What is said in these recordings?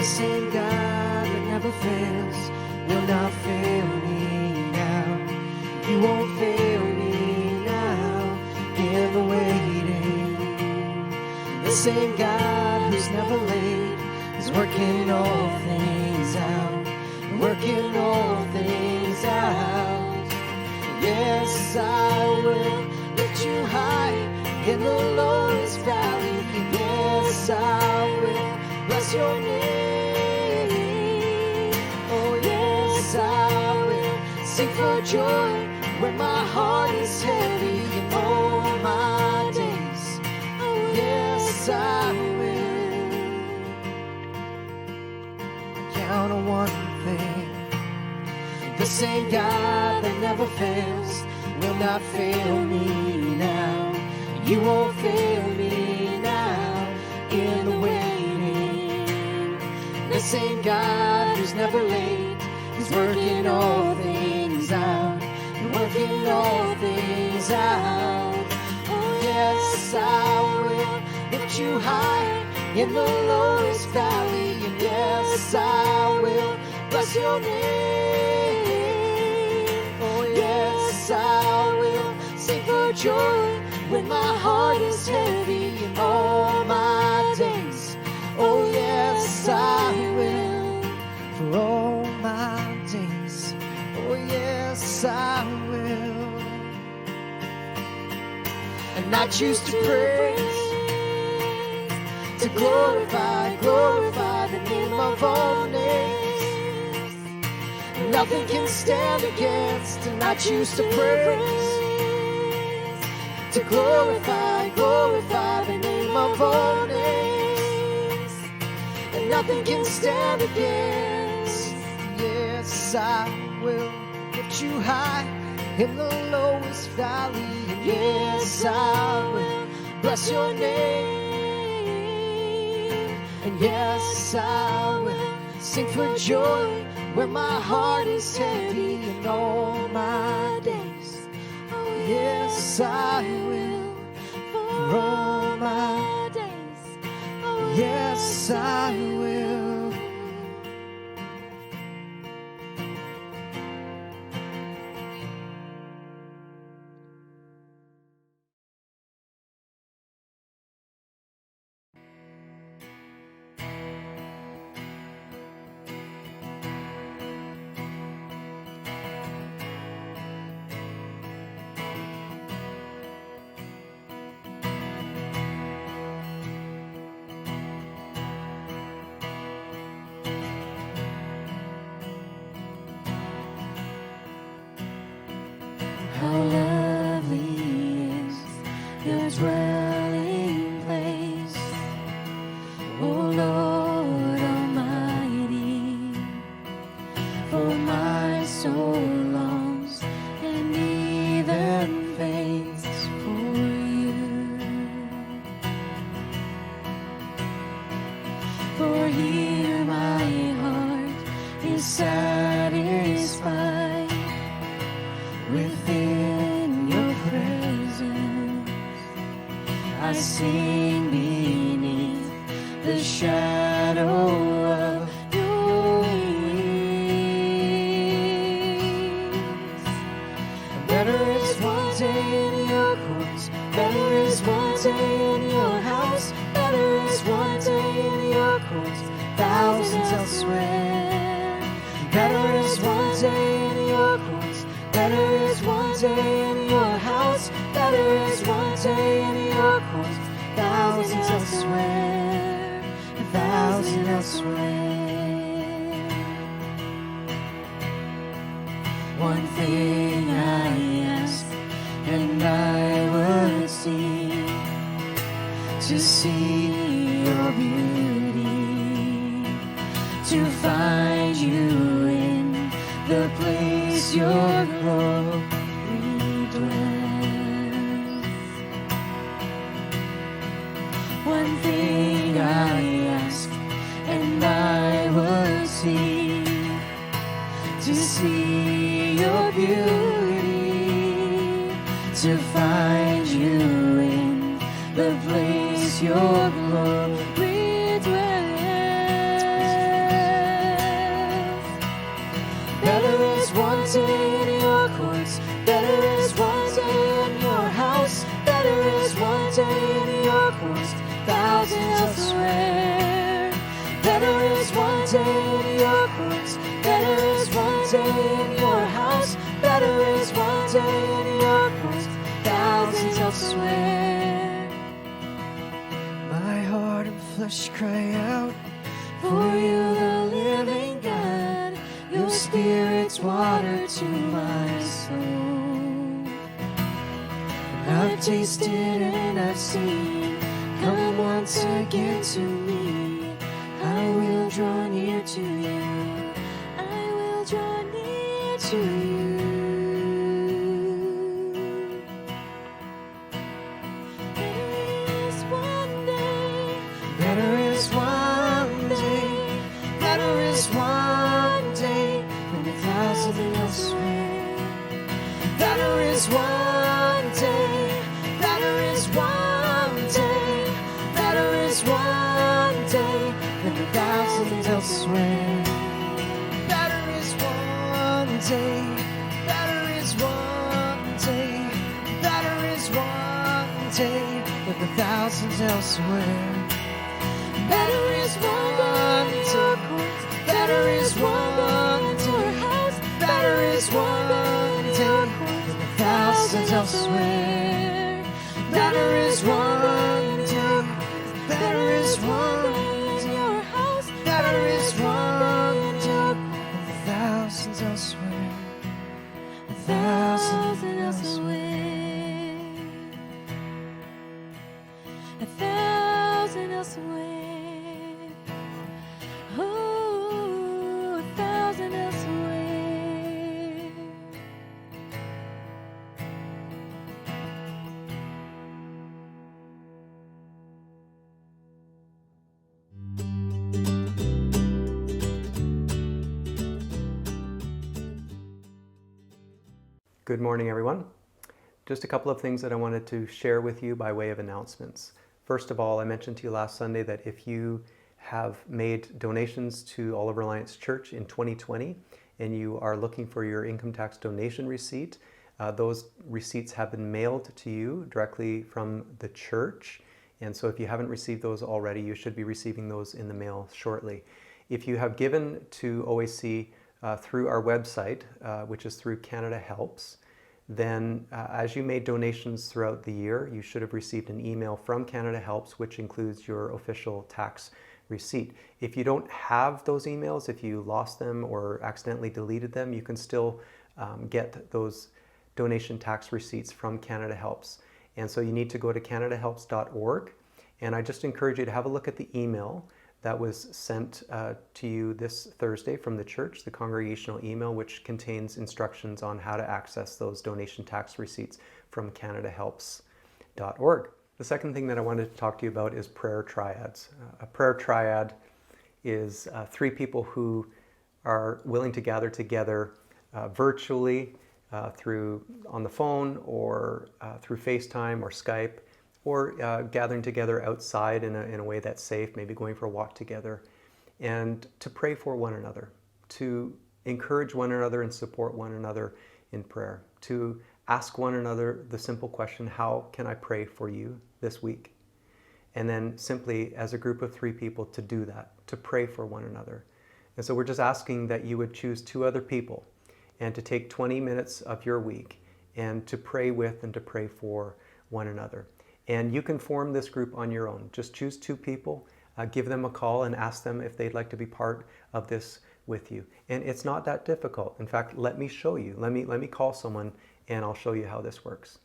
same God that never fails will not fail me now. You won't fail me now in the waiting. The same God who's never late is working all things out, working all things out. Yes, I will lift you high in the lowest valley. Yes, I will bless your name. Oh, yes, I will sing for joy when my heart is heavy in all my days. Oh, yes, I will count on one thing. The same God that never fails will not fail me now. You won't fail me now in the waiting. The same God who's never late is working all things out, working all things out. Oh, yes, I will lift you high in the lowest valley. And yes, I will bless your name. Oh, yes, I will sing for joy when my heart is heavy in all my days. Oh, yes, I will for all my days. Oh, yes, I will. And I choose to praise, to glorify the name of all names. Nothing can stand against, and I choose to praise, to glorify the name of all names. And nothing can stand against. Yes, I will lift you high in the lowest valley. And yes, I will bless your name. And yes, I will sing for joy when my heart is heavy in all my days. Oh, yes, I will for all my days. Oh, yes, I will. How lovely is your dwelling place, O Lord Almighty. For my soul longs and even faints for you. For here my heart is satisfied within your presence. I sing beneath the shadow of your wings. Better is one day in your courts, better is one day in your house, better is one day in your courts, thousands elsewhere. Better is one day in your courts, better is one day in your house, better is one day in your courts, thousands elsewhere, a thousand elsewhere. One thing I ask, and I would seek to see your beauty, to find you in the place your glory dwells. One thing I ask, and I would seek to see your beauty, to find you in the place your glory dwells. thousand elsewhere. Better is one day in your courts. Better is one day in your house. Better is one day in your courts. Thousands elsewhere. My heart and flesh cry out for you, the living God. Your spirit's water to my soul. I've tasted and I've seen. Come once again to me. I will draw near to you. I will draw near to you. Better is one day. Better is one day than a thousand elsewhere. Better is one day. Better is one day. Better is one day than a thousand elsewhere. Better is one day. Better is one day. Better is one day than a thousand elsewhere. Better is one in your courts. Better is one in your house. Better is one in your courts than a thousand elsewhere. Better is one in your courts. Better is one in your house. Better is one in your courts than a thousand elsewhere. A thousand elsewhere. A thousand elsewhere. Good morning, everyone. Just a couple of things that I wanted to share with you by way of announcements. First of all, I mentioned to you last Sunday that if you have made donations to Oliver Alliance Church in 2020 and you are looking for your income tax donation receipt, those receipts have been mailed to you directly from the church. And so if you haven't received those already, you should be receiving those in the mail shortly. If you have given to OAC through our website, which is through Canada Helps, then as you made donations throughout the year, you should have received an email from Canada Helps, which includes your official tax receipt. If you don't have those emails, if you lost them or accidentally deleted them, you can still get those donation tax receipts from Canada Helps. And so you need to go to canadahelps.org, and I just encourage you to have a look at the email that was sent to you this Thursday from the church, the congregational email, which contains instructions on how to access those donation tax receipts from canadahelps.org. The second thing that I wanted to talk to you about is prayer triads. A prayer triad is three people who are willing to gather together virtually through on the phone or through FaceTime or Skype, or gathering together outside in a way that's safe, maybe going for a walk together, and to pray for one another, to encourage one another and support one another in prayer, to ask one another the simple question, how can I pray for you this week? And then simply as a group of three people to do that, to pray for one another. And so we're just asking that you would choose two other people and to take 20 minutes of your week and to pray with and to pray for one another. And you can form this group on your own. Just choose two people, give them a call and ask them if they'd like to be part of this with you. And it's not that difficult. In fact, let me show you. Let me call someone and I'll show you how this works.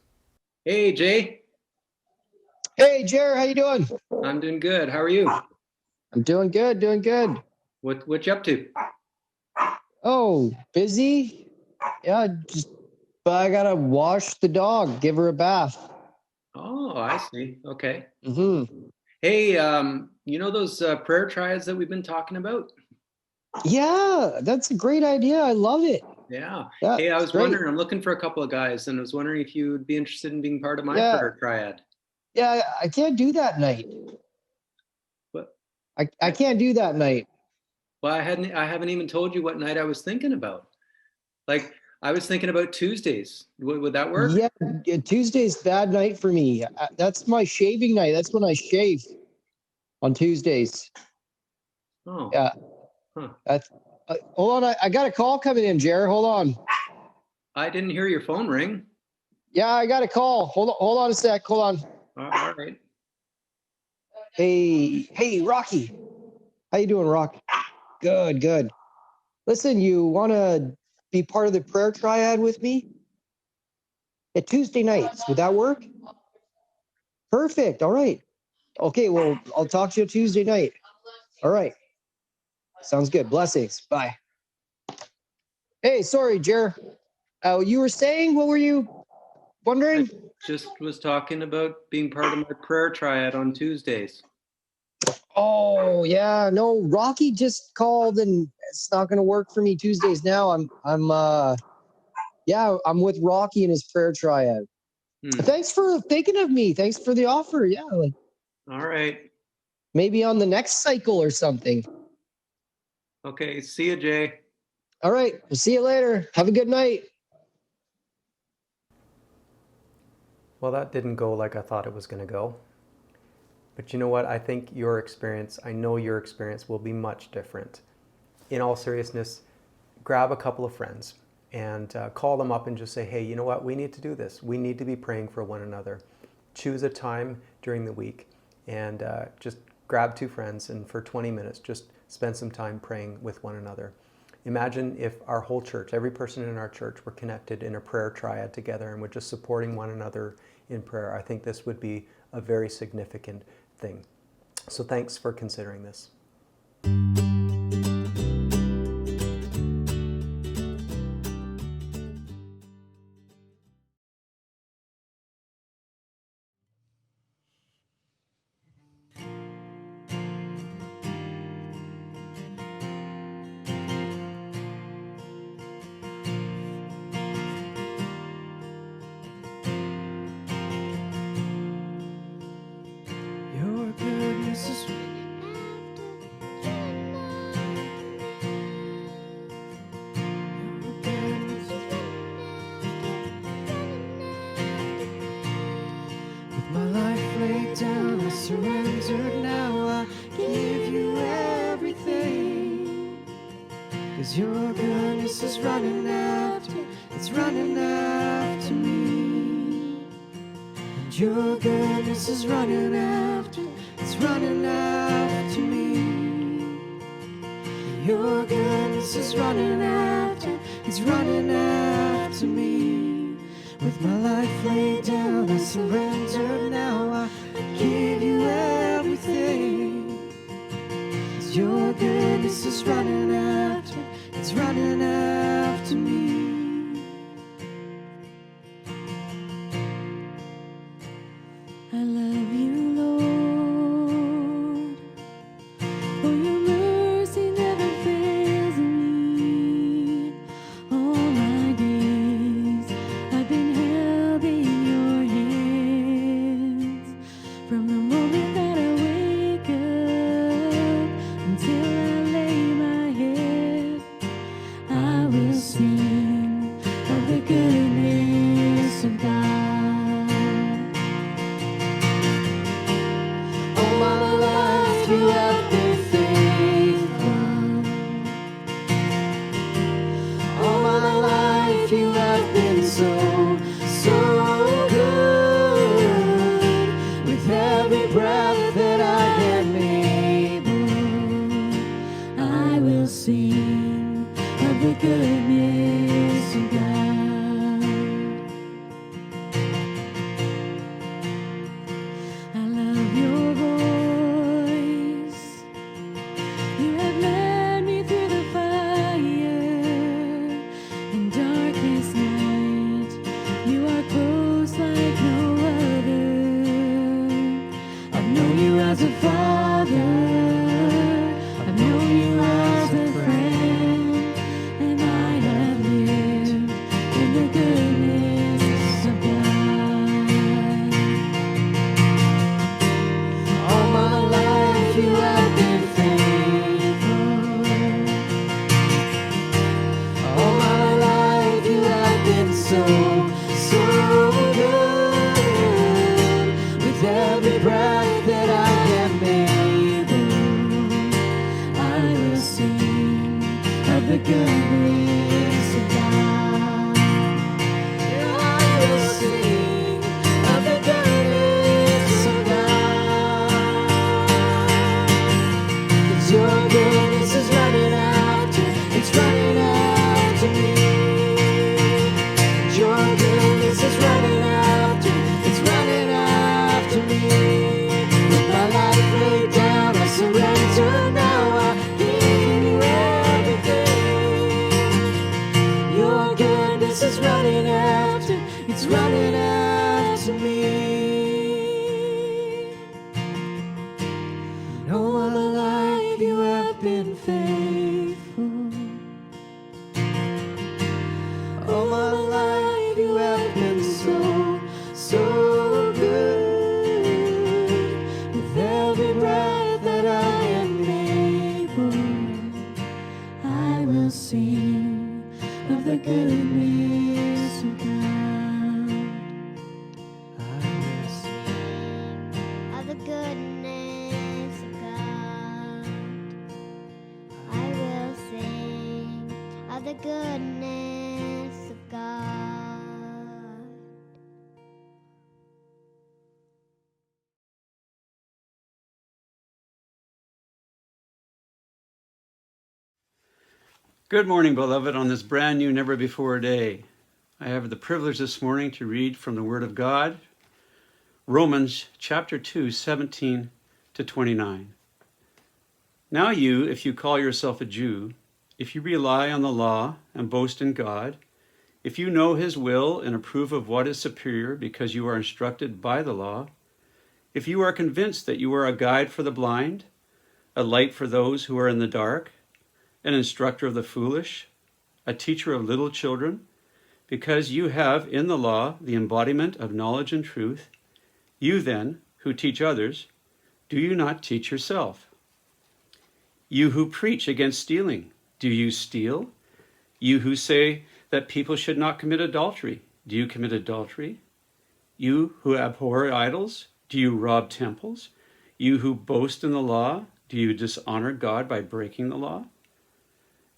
Hey, Jay. Hey, Jer, how you doing? I'm doing good. How are you? I'm doing good, doing good. What you up to? Oh, busy? Yeah, but I gotta wash the dog, give her a bath. Oh, I see. Okay. Mm-hmm. Hey, you know those prayer triads that we've been talking about? Yeah, that's a great idea. I love it. Yeah. Yeah, Hey, I was great. wondering, I'm looking for a couple of guys, and I was wondering if you would be interested in being part of my prayer triad. Yeah, I can't do that night. What? I can't do that night. Well, I haven't even told you what night I was thinking about. Like, I was thinking about Tuesdays. Would that work? Yeah, Tuesday's bad night for me. That's my shaving night. That's when I shave. on Tuesdays. Oh. Yeah. Huh. Hold on. I got a call coming in, Jer. Hold on. I didn't hear your phone ring. Yeah, I got a call. Hold on a sec. Hold on. All right. Hey, Rocky. How you doing, Rock? Good. Listen, you want to be part of the prayer triad with me? At Tuesday nights. Would that work? Perfect. All right. Okay, well, I'll talk to you Tuesday night. All right. Sounds good. Blessings. Bye. Hey, sorry, Jer. You were saying, what were you wondering? I just was talking about being part of my prayer triad on Tuesdays. Oh, yeah. No, Rocky just called and it's not going to work for me Tuesdays now. I'm with Rocky and his prayer triad. Thanks for thinking of me. Thanks for the offer. Yeah, like all right. Maybe on the next cycle or something. Okay, see you, Jay. All right, we'll see you later. Have a good night. Well, that didn't go like I thought it was going to go. But you know what? I think I know your experience will be much different. In all seriousness, grab a couple of friends and call them up and just say, hey, you know what? We need to do this. We need to be praying for one another. Choose a time during the week and just grab two friends and for 20 minutes, just spend some time praying with one another. Imagine if our whole church, every person in our church were connected in a prayer triad together and were just supporting one another in prayer. I think this would be a very significant thing. So thanks for considering this. Your goodness is with my life laid down, I surrender now. I give you everything. 'Cause your goodness is running after, it's running after me. And your goodness is running after, it's running after me. Your goodness is running after, it's running after me. With my life laid down, I surrender now. I give you everything. 'Cause your goodness is running after, it's running after me. I love you, Lord, for your mercy never fails me. All my days I've been held in your hands. From the moment that I wake up until I lay my head, I will sing of the goodness of God. All my life you have been faithful. All my life you have been so, so good. With every breath that I am able, I will sing of the goodness of God. I love your voice. You have led me through the fire in darkest night. You are close like no other. I've known you as a father. I've known you as a friend. And I have lived in the goodness of God. All my life you have been faithful. All my life you have been so, so good. With every breath that I have made, goodness of God. I will sing of the goodness of God. 'Cause your goodness is running after, it's running after me. Your goodness is running after, it's running after me. With my life laid down, I surrender now. I give you everything. Your goodness is running after, it's running after me. And all my life you have been faithful. All my life you have been so, so good. With every breath that I am able, I will sing of the goodness of God. I will sing Of the goodness of God, I will sing of the goodness of God. Good morning, beloved, on this brand new, never before day. I have the privilege this morning to read from the Word of God, Romans chapter 2, 17 to 29. Now you, if you call yourself a Jew, if you rely on the law and boast in God, if you know his will and approve of what is superior because you are instructed by the law, if you are convinced that you are a guide for the blind, a light for those who are in the dark, an instructor of the foolish, a teacher of little children, because you have in the law the embodiment of knowledge and truth, you then, who teach others, do you not teach yourself? You who preach against stealing, do you steal? You who say that people should not commit adultery, do you commit adultery? You who abhor idols, do you rob temples? You who boast in the law, do you dishonor God by breaking the law?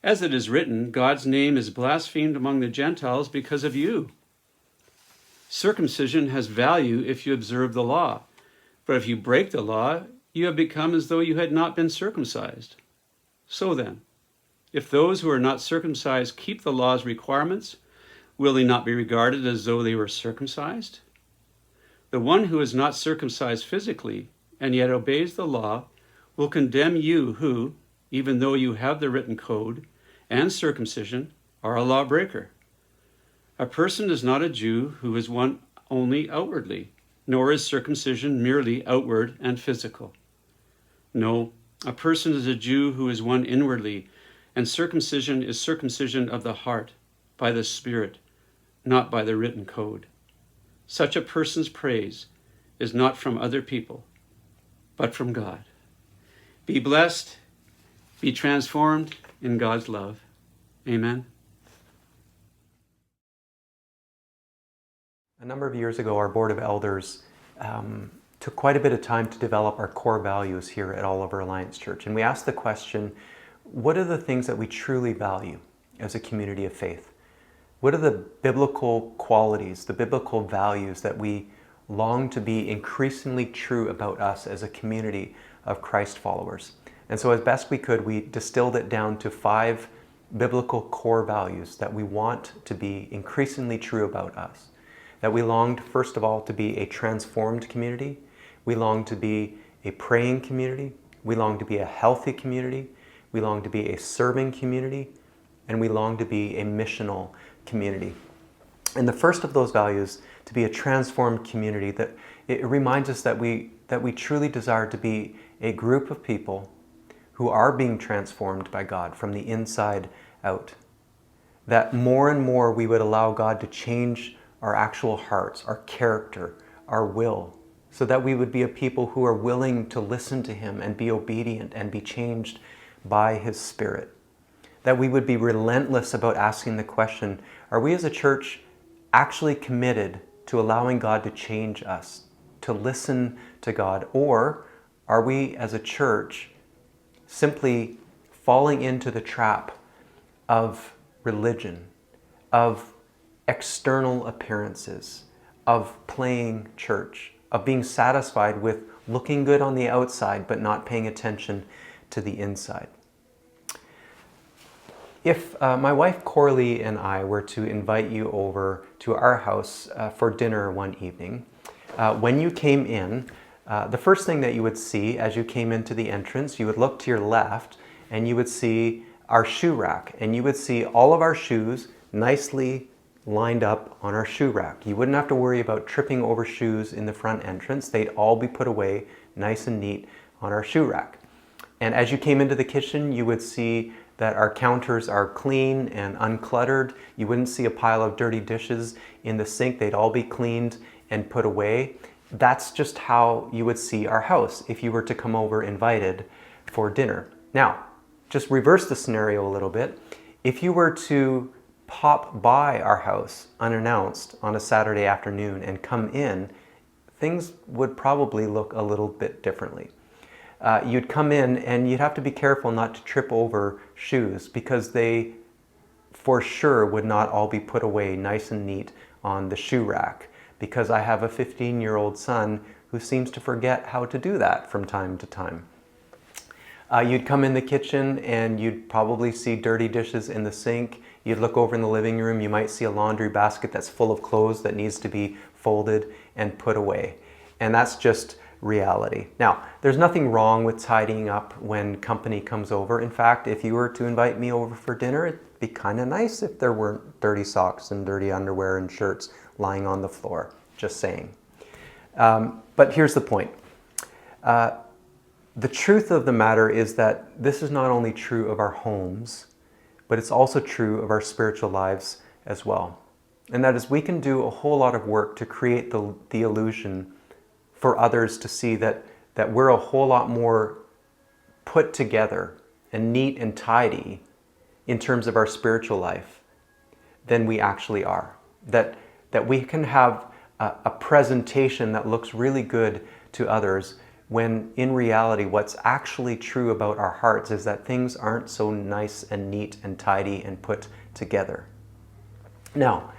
As it is written, God's name is blasphemed among the Gentiles because of you. Circumcision has value if you observe the law, but if you break the law, you have become as though you had not been circumcised. So then, if those who are not circumcised keep the law's requirements, will they not be regarded as though they were circumcised? The one who is not circumcised physically and yet obeys the law will condemn you who, even though you have the written code and circumcision, are a lawbreaker. A person is not a Jew who is one only outwardly, nor is circumcision merely outward and physical. No, a person is a Jew who is one inwardly, and circumcision is circumcision of the heart, by the Spirit, not by the written code. Such a person's praise is not from other people, but from God. Be blessed, be transformed in God's love. Amen. A number of years ago, our Board of Elders took quite a bit of time to develop our core values here at Oliver Alliance Church. And we asked the question, what are the things that we truly value as a community of faith? What are the biblical qualities, the biblical values that we long to be increasingly true about us as a community of Christ followers? And so as best we could, we distilled it down to 5 biblical core values that we want to be increasingly true about us. That we longed, first of all, to be a transformed community. We long to be a praying community. We long to be a healthy community. We long to be a serving community. And we long to be a missional community. And the first of those values, to be a transformed community, that it reminds us that we truly desire to be a group of people who are being transformed by God from the inside out. That more and more we would allow God to change our actual hearts, our character, our will, so that we would be a people who are willing to listen to Him and be obedient and be changed by His Spirit. That we would be relentless about asking the question, are we as a church actually committed to allowing God to change us, to listen to God? Or are we as a church simply falling into the trap of religion, of external appearances, of playing church, of being satisfied with looking good on the outside but not paying attention to the inside. If my wife Corley and I were to invite you over to our house for dinner one evening, when you came in, the first thing that you would see as you came into the entrance, you would look to your left and you would see our shoe rack, and you would see all of our shoes nicely lined up on our shoe rack. You wouldn't have to worry about tripping over shoes in the front entrance. They'd all be put away nice and neat on our shoe rack. And as you came into the kitchen, you would see that our counters are clean and uncluttered. You wouldn't see a pile of dirty dishes in the sink. They'd all be cleaned and put away. That's just how you would see our house if you were to come over invited for dinner. Now, just reverse the scenario a little bit. If you were to pop by our house unannounced on a Saturday afternoon and come in, things would probably look a little bit differently. You'd come in and you'd have to be careful not to trip over shoes, because they for sure would not all be put away nice and neat on the shoe rack, because I have a 15-year-old son who seems to forget how to do that from time to time. You'd come in the kitchen and you'd probably see dirty dishes in the sink. You'd look over in the living room, you might see a laundry basket that's full of clothes that needs to be folded and put away. And that's just reality. Now, there's nothing wrong with tidying up when company comes over. In fact, if you were to invite me over for dinner, it'd be kind of nice if there weren't dirty socks and dirty underwear and shirts lying on the floor. Just saying. But here's the point. The truth of the matter is that this is not only true of our homes, but it's also true of our spiritual lives as well. And that is, we can do a whole lot of work to create the illusion for others to see that we're a whole lot more put together and neat and tidy in terms of our spiritual life than we actually are. That we can have a presentation that looks really good to others, when in reality what's actually true about our hearts is that things aren't so nice and neat and tidy and put together. Now,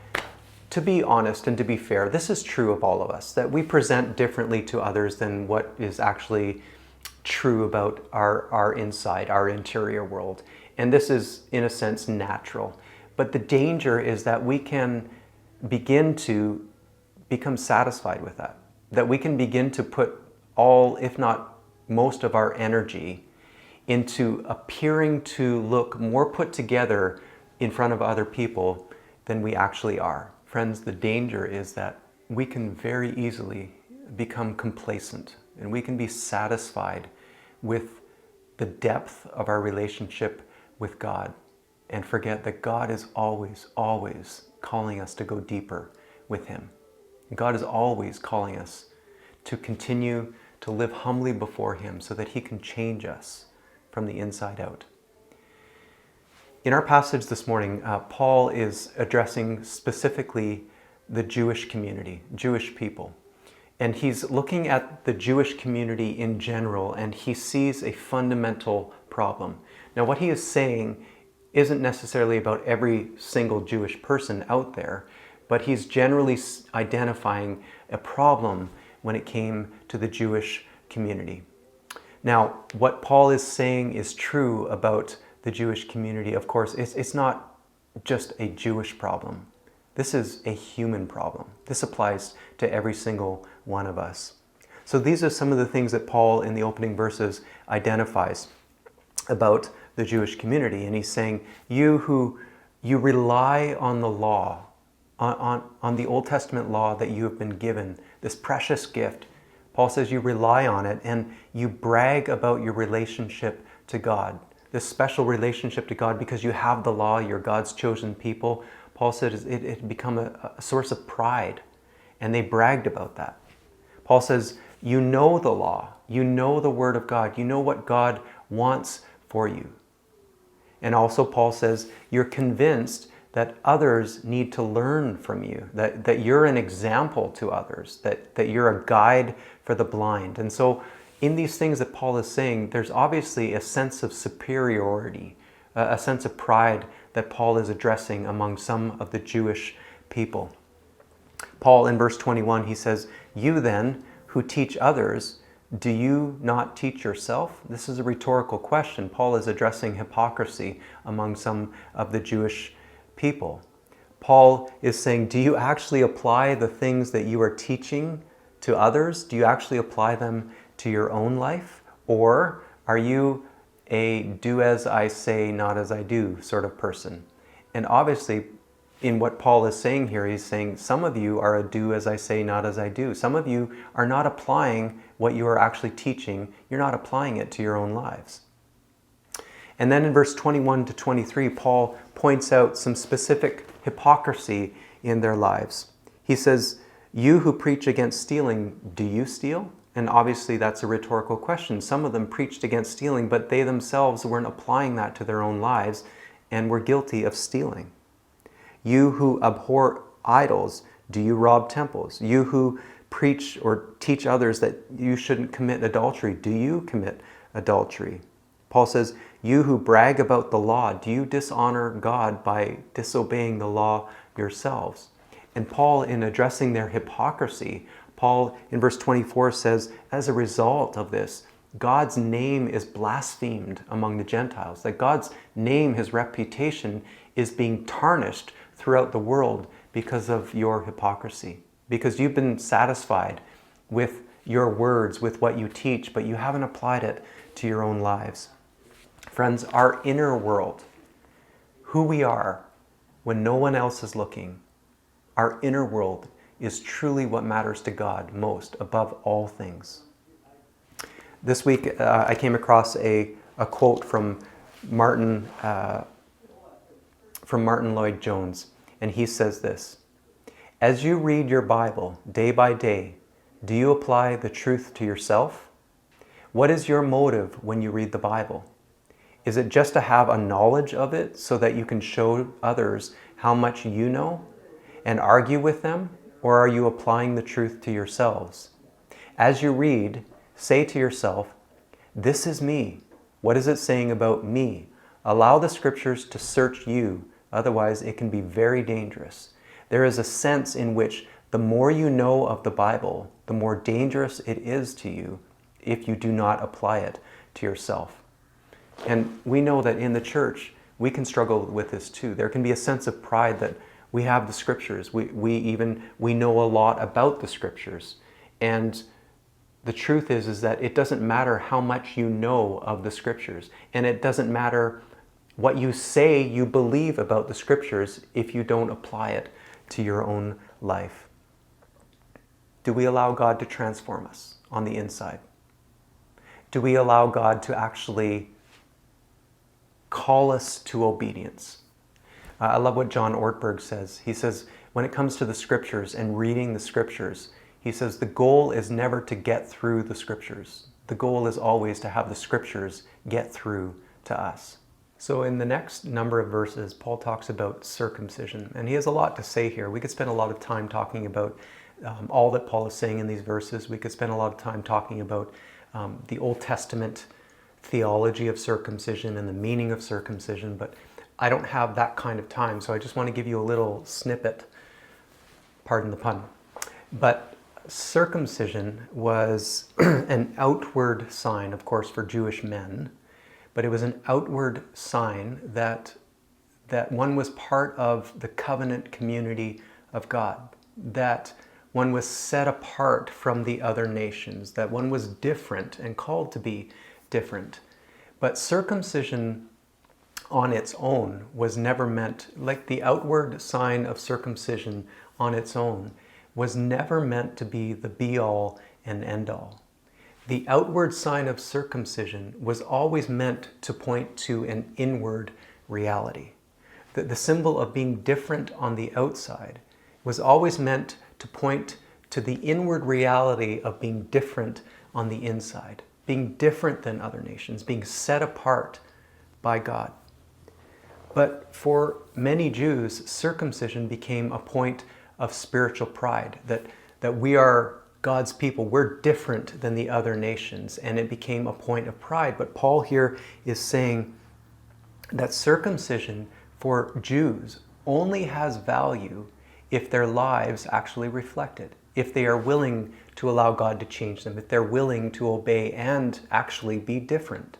to be honest and to be fair, this is true of all of us, that we present differently to others than what is actually true about our inside, our interior world. And this is, in a sense, natural. But the danger is that we can begin to become satisfied with that. That we can begin to put all, if not most of our energy into appearing to look more put together in front of other people than we actually are. Friends, the danger is that we can very easily become complacent, and we can be satisfied with the depth of our relationship with God and forget that God is always, always calling us to go deeper with Him. God is always calling us to continue to live humbly before Him so that He can change us from the inside out. In our passage this morning, Paul is addressing specifically the Jewish community, Jewish people. And he's looking at the Jewish community in general, and he sees a fundamental problem. Now, what he is saying isn't necessarily about every single Jewish person out there, but he's generally identifying a problem when it came to the Jewish community. Now, what Paul is saying is true about the Jewish community. Of course, it's not just a Jewish problem. This is a human problem. This applies to every single one of us. So these are some of the things that Paul in the opening verses identifies about the Jewish community. And he's saying, you rely on the law, on the Old Testament law that you have been given, this precious gift. Paul says you rely on it and you brag about your relationship to God, this special relationship to God because you have the law, you're God's chosen people. Paul said it had become a source of pride, and they bragged about that. Paul says, you know the law, you know the Word of God, you know what God wants for you. And also Paul says, you're convinced that others need to learn from you, that you're an example to others, that you're a guide for the blind. And so in these things that Paul is saying, there's obviously a sense of superiority a sense of pride that Paul is addressing among some of the Jewish people. Paul, in verse 21, he says, "You then, who teach others, do you not teach yourself?" This is a rhetorical question. Paul is addressing hypocrisy among some of the Jewish people. Paul is saying, do you actually apply the things that you are teaching to others? Do you actually apply them to your own life? Or are you a do as I say, not as I do sort of person? And obviously, in what Paul is saying here, he's saying some of you are a do as I say, not as I do. Some of you are not applying what you are actually teaching. You're not applying it to your own lives. And then in verse 21 to 23, Paul points out some specific hypocrisy in their lives. He says, "You who preach against stealing, do you steal?" And obviously that's a rhetorical question. Some of them preached against stealing, but they themselves weren't applying that to their own lives and were guilty of stealing. "You who abhor idols, do you rob temples? You who preach or teach others that you shouldn't commit adultery, do you commit adultery?" Paul says, "You who brag about the law, do you dishonor God by disobeying the law yourselves?" And Paul, in addressing their hypocrisy, Paul in verse 24 says, as a result of this, God's name is blasphemed among the Gentiles. That God's name, his reputation, is being tarnished throughout the world because of your hypocrisy. Because you've been satisfied with your words, with what you teach, but you haven't applied it to your own lives. Friends, our inner world, who we are when no one else is looking, our inner world is truly what matters to God most, above all things. This week, I came across a quote from Martin Lloyd-Jones, and he says this: "As you read your Bible day by day, do you apply the truth to yourself? What is your motive when you read the Bible? Is it just to have a knowledge of it so that you can show others how much you know and argue with them? Or are you applying the truth to yourselves? As you read, say to yourself, 'This is me. What is it saying about me?' Allow the scriptures to search you, otherwise it can be very dangerous. There is a sense in which the more you know of the Bible, the more dangerous it is to you if you do not apply it to yourself." And we know that in the church, we can struggle with this too. There can be a sense of pride that we have the scriptures. We know a lot about the scriptures. And the truth is that it doesn't matter how much you know of the scriptures. And it doesn't matter what you say you believe about the scriptures if you don't apply it to your own life. Do we allow God to transform us on the inside? Do we allow God to actually call us to obedience? I love what John Ortberg says. He says, when it comes to the scriptures and reading the scriptures, he says the goal is never to get through the scriptures. The goal is always to have the scriptures get through to us. So in the next number of verses, Paul talks about circumcision, and he has a lot to say here. We could spend a lot of time talking about all that Paul is saying in these verses. We could spend a lot of time talking about the Old Testament theology of circumcision and the meaning of circumcision, but I don't have that kind of time, so I just want to give you a little snippet, pardon the pun. But circumcision was an outward sign, of course, for Jewish men, but it was an outward sign that one was part of the covenant community of God, that one was set apart from the other nations, that one was different and called to be different. But circumcision on its own was never meant, like the outward sign of circumcision on its own, was never meant to be the be-all and end-all. The outward sign of circumcision was always meant to point to an inward reality. The symbol of being different on the outside was always meant to point to the inward reality of being different on the inside, being different than other nations, being set apart by God. But for many Jews, circumcision became a point of spiritual pride, that we are God's people, we're different than the other nations, and it became a point of pride. But Paul here is saying that circumcision for Jews only has value if their lives actually reflect it, if they are willing to allow God to change them, if they're willing to obey and actually be different.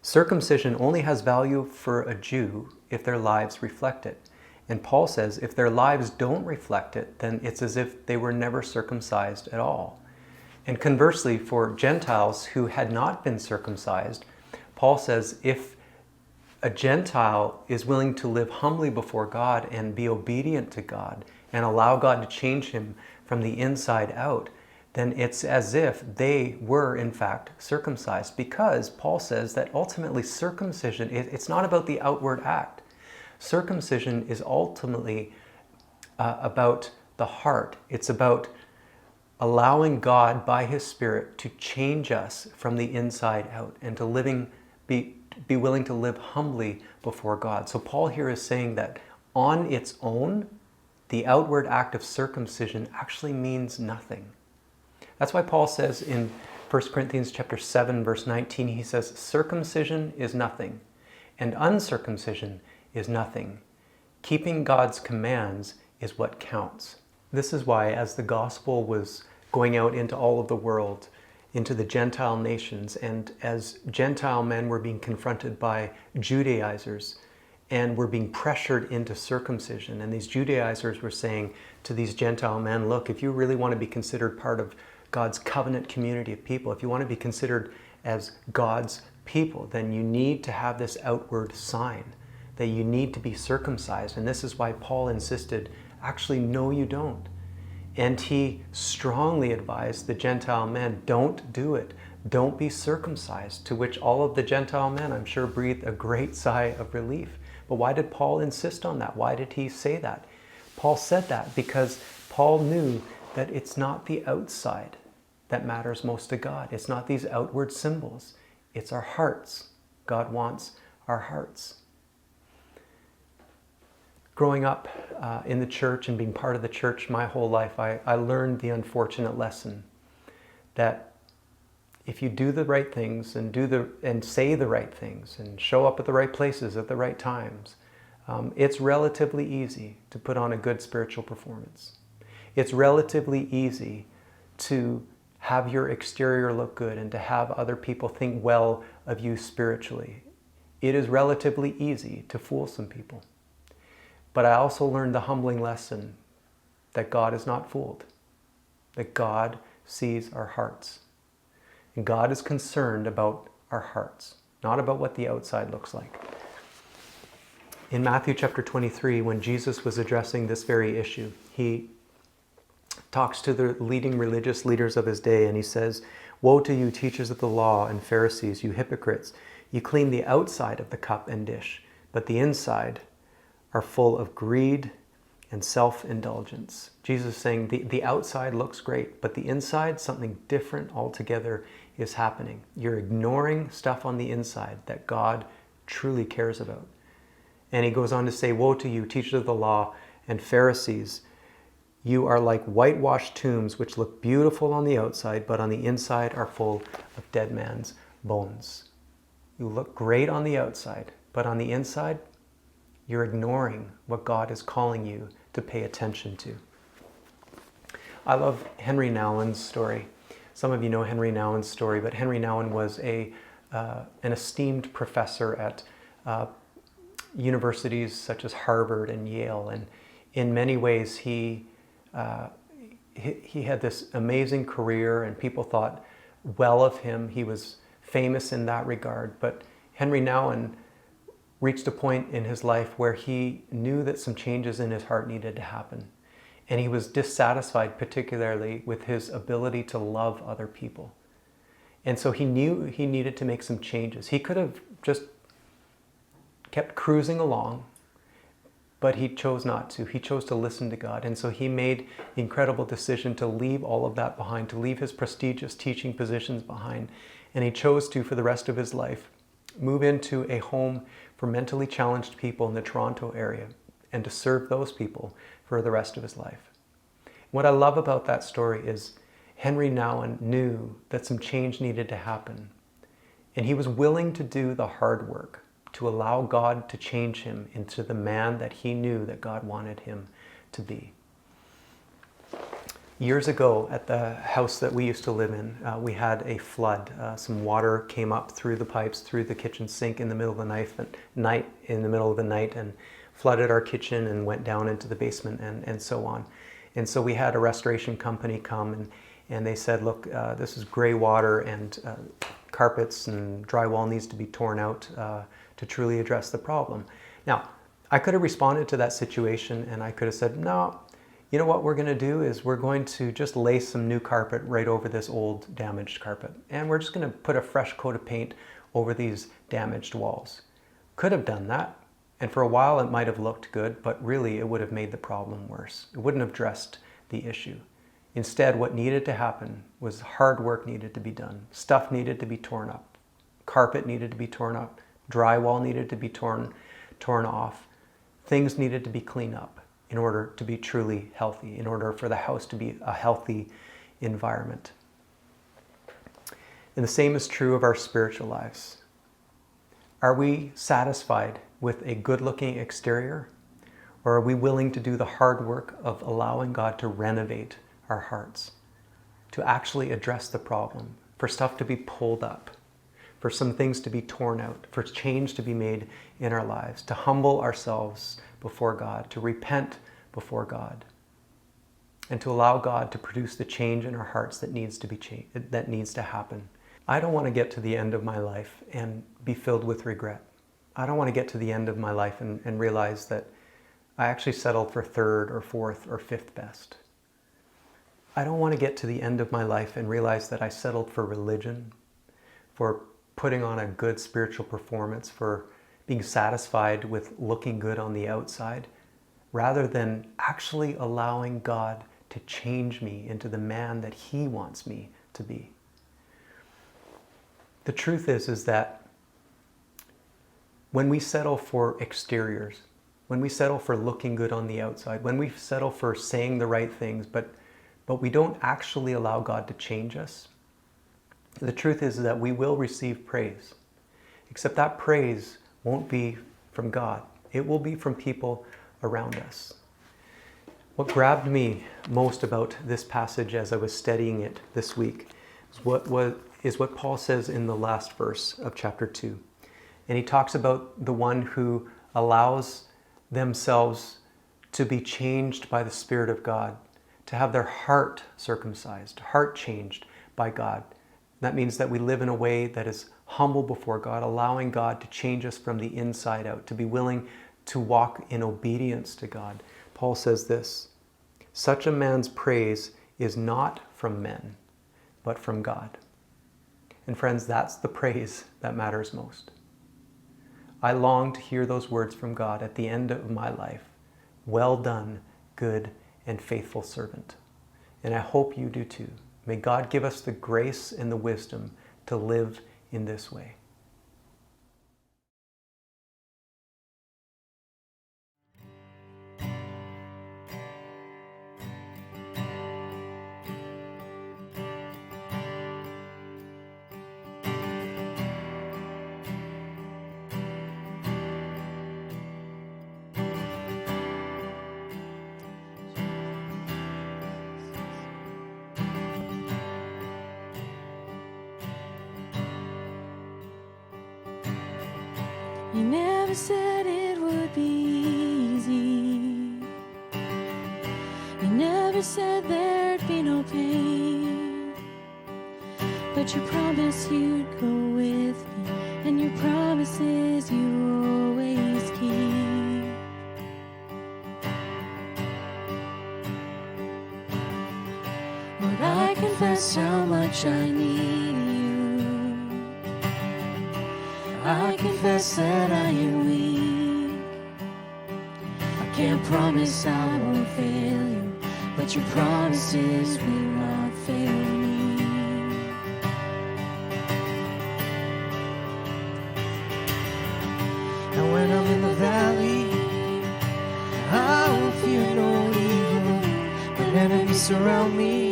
Circumcision only has value for a Jew if their lives reflect it. And Paul says if their lives don't reflect it, then it's as if they were never circumcised at all. And conversely, for Gentiles who had not been circumcised, Paul says if a Gentile is willing to live humbly before God and be obedient to God and allow God to change him from the inside out, then it's as if they were in fact circumcised, because Paul says that ultimately circumcision, it's not about the outward act. Circumcision is ultimately about the heart. It's about allowing God by His Spirit to change us from the inside out and to be willing to live humbly before God. So Paul here is saying that on its own, the outward act of circumcision actually means nothing. That's why Paul says in 1 Corinthians chapter 7, verse 19, he says, circumcision is nothing, and uncircumcision is nothing. Keeping God's commands is what counts. This is why, as the gospel was going out into all of the world, into the Gentile nations, and as Gentile men were being confronted by Judaizers and were being pressured into circumcision, and these Judaizers were saying to these Gentile men, look, if you really want to be considered part of God's covenant community of people, if you want to be considered as God's people, then you need to have this outward sign, that you need to be circumcised. And this is why Paul insisted, actually, no, you don't. And he strongly advised the Gentile men, don't do it. Don't be circumcised, to which all of the Gentile men, I'm sure, breathed a great sigh of relief. But why did Paul insist on that? Why did he say that? Paul said that because Paul knew that it's not the outside that matters most to God. It's not these outward symbols. It's our hearts. God wants our hearts. Growing up in the church and being part of the church my whole life, I learned the unfortunate lesson that if you do the right things and say the right things and show up at the right places at the right times, it's relatively easy to put on a good spiritual performance. It's relatively easy to have your exterior look good and to have other people think well of you spiritually. It is relatively easy to fool some people. But I also learned the humbling lesson that God is not fooled, that God sees our hearts. And God is concerned about our hearts, not about what the outside looks like. In Matthew chapter 23, when Jesus was addressing this very issue, he talks to the leading religious leaders of his day, and he says, "Woe to you, teachers of the law and Pharisees, you hypocrites! You clean the outside of the cup and dish, but the inside are full of greed and self-indulgence." Jesus is saying the outside looks great, but the inside, something different altogether is happening. You're ignoring stuff on the inside that God truly cares about. And he goes on to say, "Woe to you, teachers of the law and Pharisees! You are like whitewashed tombs, which look beautiful on the outside, but on the inside are full of dead man's bones." You look great on the outside, but on the inside, you're ignoring what God is calling you to pay attention to. I love Henry Nouwen's story. Some of you know Henry Nouwen's story, but Henry Nouwen was an esteemed professor at universities such as Harvard and Yale, and in many ways he had this amazing career, and people thought well of him. He was famous in that regard, but Henry Nouwen reached a point in his life where he knew that some changes in his heart needed to happen. And he was dissatisfied, particularly with his ability to love other people. And so he knew he needed to make some changes. He could have just kept cruising along, but he chose not to. He chose to listen to God. And so he made the incredible decision to leave all of that behind, to leave his prestigious teaching positions behind. And he chose to, for the rest of his life, move into a home for mentally challenged people in the Toronto area and to serve those people for the rest of his life. What I love about that story is Henry Nouwen knew that some change needed to happen, and he was willing to do the hard work to allow God to change him into the man that he knew that God wanted him to be. Years ago, at the house that we used to live in, we had a flood. Some water came up through the pipes, through the kitchen sink in the middle of the night, and flooded our kitchen and went down into the basement and so on. And so we had a restoration company come and they said, look, this is gray water and carpets and drywall needs to be torn out to truly address the problem. Now, I could have responded to that situation and I could have said, no, you know what we're going to do is we're going to just lay some new carpet right over this old damaged carpet. And we're just going to put a fresh coat of paint over these damaged walls. Could have done that. And for a while it might have looked good, but really it would have made the problem worse. It wouldn't have addressed the issue. Instead, what needed to happen was hard work needed to be done. Stuff needed to be torn up. Carpet needed to be torn up. Drywall needed to be torn off. Things needed to be cleaned up in order to be truly healthy, in order for the house to be a healthy environment. And the same is true of our spiritual lives. Are we satisfied with a good-looking exterior? Or are we willing to do the hard work of allowing God to renovate our hearts, to actually address the problem, for stuff to be pulled up, for some things to be torn out, for change to be made in our lives, to humble ourselves before God, to repent before God, and to allow God to produce the change in our hearts that needs to happen. I don't want to get to the end of my life and be filled with regret. I don't want to get to the end of my life and realize that I actually settled for third or fourth or fifth best. I don't want to get to the end of my life and realize that I settled for religion, for putting on a good spiritual performance, for being satisfied with looking good on the outside, rather than actually allowing God to change me into the man that he wants me to be. The truth is that when we settle for exteriors, when we settle for looking good on the outside, when we settle for saying the right things, but we don't actually allow God to change us, the truth is that we will receive praise. Except that praise won't be from God. It will be from people around us. What grabbed me most about this passage as I was studying it this week is what Paul says in the last verse of chapter 2. And he talks about the one who allows themselves to be changed by the Spirit of God, to have their heart circumcised, heart changed by God. That means that we live in a way that is humble before God, allowing God to change us from the inside out, to be willing to walk in obedience to God. Paul says this, such a man's praise is not from men, but from God. And friends, that's the praise that matters most. I long to hear those words from God at the end of my life. Well done, good and faithful servant. And I hope you do too. May God give us the grace and the wisdom to live in this way. You never said it would be easy. You never said there'd be no pain. But you promised you'd go with me, and your promises you always keep. Lord, I confess how much I need you. I confess that I am weak. I can't promise I won't fail you, but your promises will not fail me. And when I'm in the valley, I will fear no evil. When enemies surround me,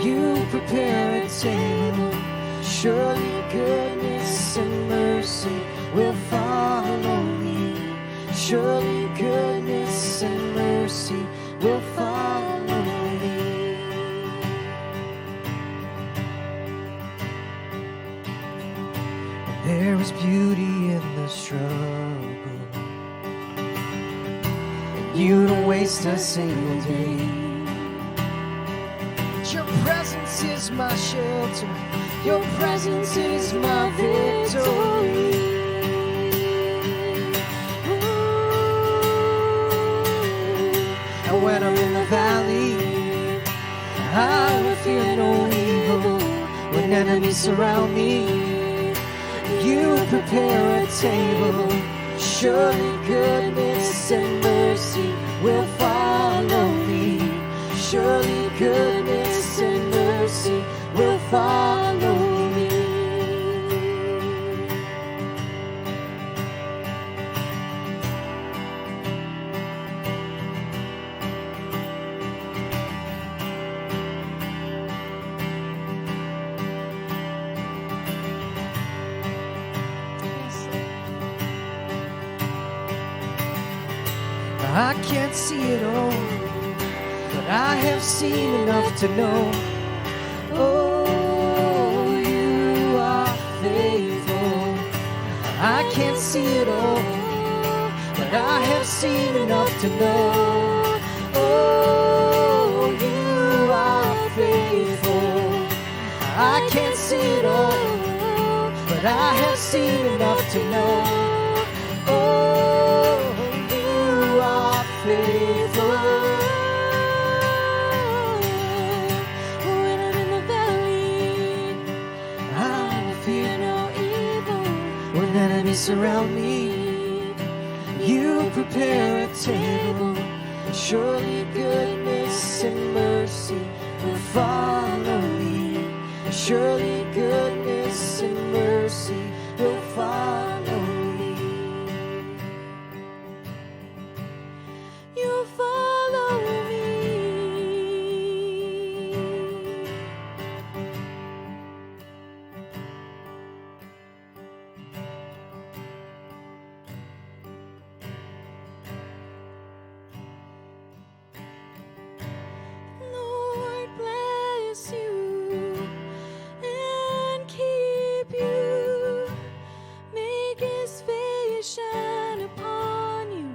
you prepare a table. Surely goodness goodness and mercy will follow me. Surely goodness and mercy will follow me. There is beauty in the struggle. You don't waste a single day. Your presence is my shelter. Your presence is my victory. And when I'm in the valley, I will fear no evil. When enemies surround me, you prepare a table. Surely goodness and mercy will follow me. Surely goodness and mercy will follow me. I can't see it all, but I have seen enough to know. Oh, you are faithful. I can't see it all, but I have seen enough to know. Oh, you are faithful. I can't see it all, but I have seen enough to know. Oh, you are faithful. When I'm in the valley, I will fear no evil. When enemies surround me, you prepare a table. And surely goodness and mercy will follow me. And surely goodness and mercy will follow me. You'll follow me. Lord bless you and keep you. Make his face shine upon you.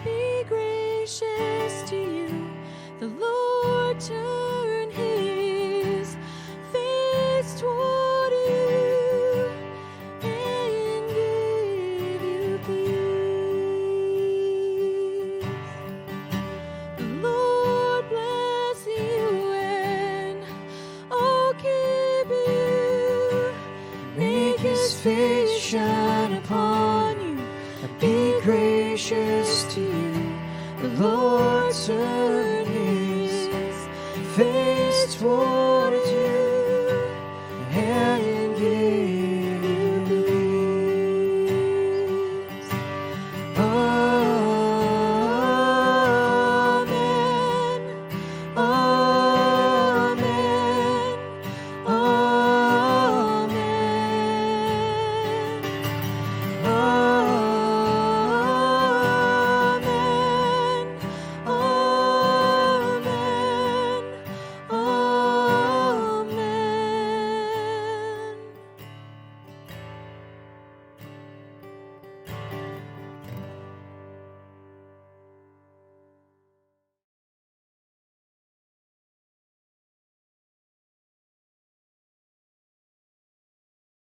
Be gracious to you. The Lord turn his face toward you and give you peace. The Lord bless you and keep you. Make his face shine upon you and be gracious to you. The Lord turn his face toward